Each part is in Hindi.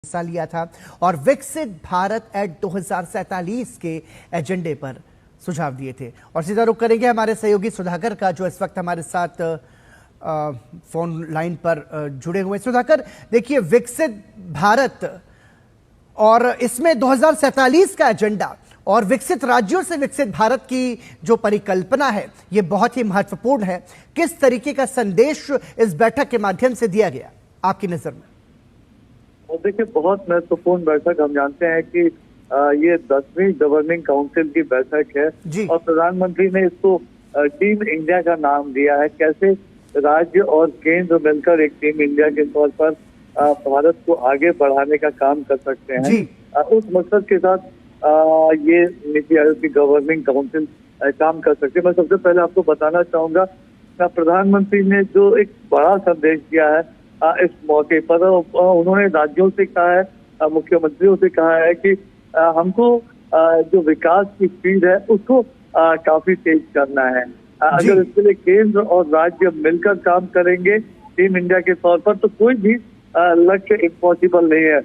हिस्सा लिया था और विकसित भारत एट 2047 के एजेंडे पर सुझाव दिए थे। और सीधा रुख करेंगे हमारे सहयोगी सुधाकर का, जो इस वक्त हमारे साथ फोन लाइन पर जुड़े हुए। सुधाकर, देखिए, विकसित भारत और इसमें 2047 का एजेंडा और विकसित राज्यों से विकसित भारत की जो परिकल्पना है, ये बहुत ही महत्वपूर्ण है। किस तरीके का संदेश इस बैठक के माध्यम से दिया गया आपकी नजर में? देखिए, बहुत महत्वपूर्ण बैठक। हम जानते हैं कि ये 10वीं गवर्निंग काउंसिल की बैठक है और प्रधानमंत्री ने इसको टीम इंडिया का नाम दिया है। कैसे राज्य और केंद्र मिलकर एक टीम इंडिया के तौर पर भारत को आगे बढ़ाने का काम कर सकते हैं। उस मकसद के साथ ये नीति आयोग की गवर्निंग काउंसिल काम कर सकते हैं। मैं सबसे पहले आपको बताना चाहूंगा, प्रधानमंत्री ने जो एक बड़ा संदेश दिया है इस मौके पर, उन्होंने राज्यों से कहा है, मुख्यमंत्रियों से कहा है कि हमको जो विकास की स्पीड है उसको काफी तेज करना है। अगर इसके लिए केंद्र और राज्य मिलकर काम करेंगे टीम इंडिया के तौर पर, तो कोई भी लक्ष्य इम्पॉसिबल नहीं है,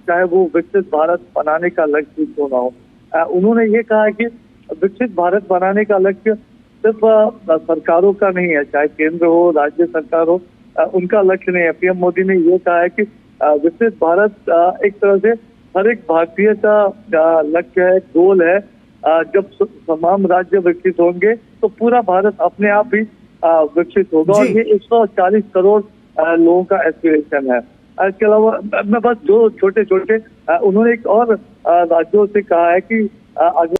चाहे वो विकसित भारत बनाने का लक्ष्य क्यों ना हो। उन्होंने ये कहा कि विकसित भारत बनाने का लक्ष्य सिर्फ सरकारों का नहीं है, चाहे केंद्र हो राज्य सरकार हो, उनका लक्ष्य नहीं है। पीएम मोदी ने ये कहा है कि विकसित भारत एक तरह से हर एक भारतीय का लक्ष्य है, गोल है। जब तमाम राज्य विकसित होंगे तो पूरा भारत अपने आप ही विकसित होगा और ये 140 करोड़ लोगों का एस्पिरेशन है। इसके अलावा मैं बस दो छोटे छोटे उन्होंने एक और राज्यों से कहा है कि अगर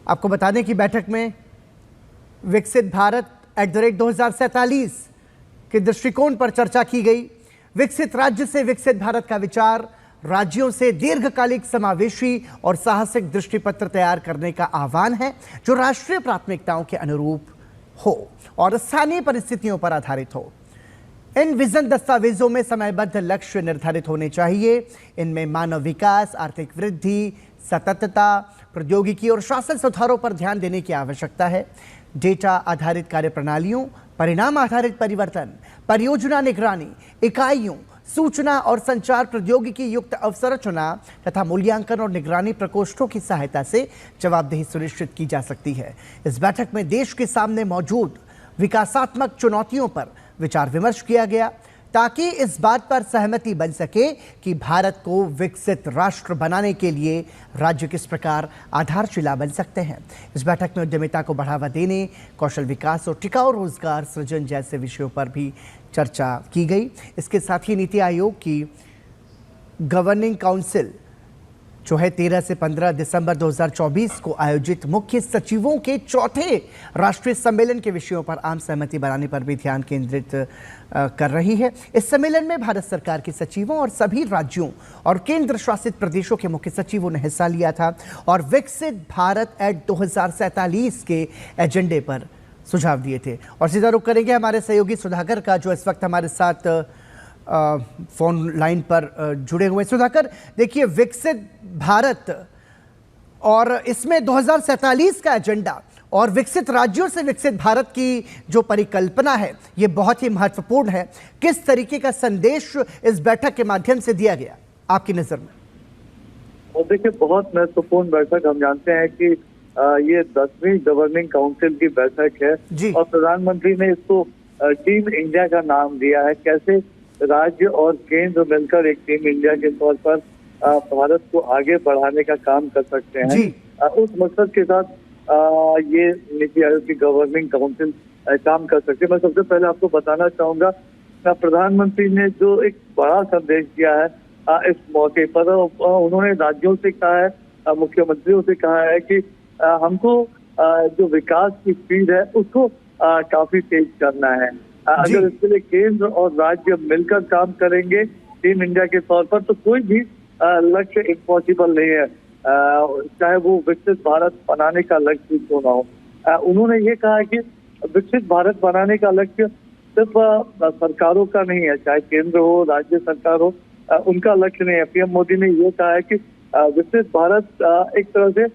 आपको बता दें कि बैठक में विकसित भारत @ 2047 के दृष्टिकोण पर चर्चा की गई। विकसित राज्य से विकसित भारत का विचार, राज्यों से दीर्घकालिक समावेशी और साहसिक दृष्टिपत्र तैयार करने का आह्वान है, जो राष्ट्रीय प्राथमिकताओं के अनुरूप हो और स्थानीय परिस्थितियों पर आधारित हो। इन विजन दस्तावेजों में समयबद्ध लक्ष्य निर्धारित होने चाहिए। इनमें मानव विकास, आर्थिक वृद्धि, सततता, प्रौद्योगिकी और शासन सुधारों पर ध्यान देने की आवश्यकता है। डेटा आधारित कार्यप्रणालियों, परिणाम आधारित परिवर्तन, परियोजना निगरानी इकाइयों, सूचना और संचार प्रौद्योगिकी युक्त अवसंरचना तथा मूल्यांकन और निगरानी प्रकोष्ठों की सहायता से जवाबदेही सुनिश्चित की जा सकती है। इस बैठक में देश के सामने मौजूद विकासात्मक चुनौतियों पर विचार विमर्श किया गया, ताकि इस बात पर सहमति बन सके कि भारत को विकसित राष्ट्र बनाने के लिए राज्य किस प्रकार आधारशिला बन सकते हैं। इस बैठक में उद्यमिता को बढ़ावा देने, कौशल विकास और टिकाऊ रोजगार सृजन जैसे विषयों पर भी चर्चा की गई। इसके साथ ही नीति आयोग की गवर्निंग काउंसिल जो है 13 से 15 दिसंबर 2024 को आयोजित मुख्य सचिवों के चौथे राष्ट्रीय सम्मेलन के विषयों पर आम सहमति बनाने पर भी ध्यान केंद्रित कर रही है। इस सम्मेलन में भारत सरकार के सचिवों और सभी राज्यों और केंद्र शासित प्रदेशों के मुख्य सचिवों ने हिस्सा लिया था और विकसित भारत एट 2047 के एजेंडे पर सुझाव दिए थे। और सीधा रुख करेंगे हमारे सहयोगी सुधाकर का, जो इस वक्त हमारे साथ फोन लाइन पर जुड़े हुए। सुधाकर, देखिए, विकसित भारत और इसमें 2047 का एजेंडा और विकसित राज्यों से विकसित भारत की जो परिकल्पना है, ये बहुत ही महत्वपूर्ण है। किस तरीके का संदेश इस बैठक के माध्यम से दिया गया आपकी नजर में? और देखिए, बहुत महत्वपूर्ण बैठक। हम जानते हैं कि ये 10वीं गवर्निंग काउंसिल की बैठक है और प्रधानमंत्री ने इसको टीम इंडिया का नाम दिया है। कैसे राज्य और केंद्र मिलकर एक टीम इंडिया के तौर पर भारत को आगे बढ़ाने का काम कर सकते हैं। उस मकसद के साथ ये नीति आयोग की गवर्निंग काउंसिल काम कर सकते हैं। मैं सबसे पहले आपको बताना चाहूंगा, प्रधानमंत्री ने जो एक बड़ा संदेश दिया है इस मौके पर, उन्होंने राज्यों से कहा है, मुख्यमंत्रियों से कहा है कि हमको जो विकास की स्पीड है उसको काफी तेज करना है। अगर इसके लिए केंद्र और राज्य मिलकर काम करेंगे टीम इंडिया के तौर पर, तो कोई भी लक्ष्य इम्पॉसिबल नहीं है, चाहे वो विकसित भारत बनाने का लक्ष्य क्यों ना हो। उन्होंने ये कहा कि विकसित भारत बनाने का लक्ष्य सिर्फ सरकारों का नहीं है, चाहे केंद्र हो राज्य सरकार हो, उनका लक्ष्य नहीं है। पीएम मोदी ने ये कहा है कि विकसित भारत एक तरह से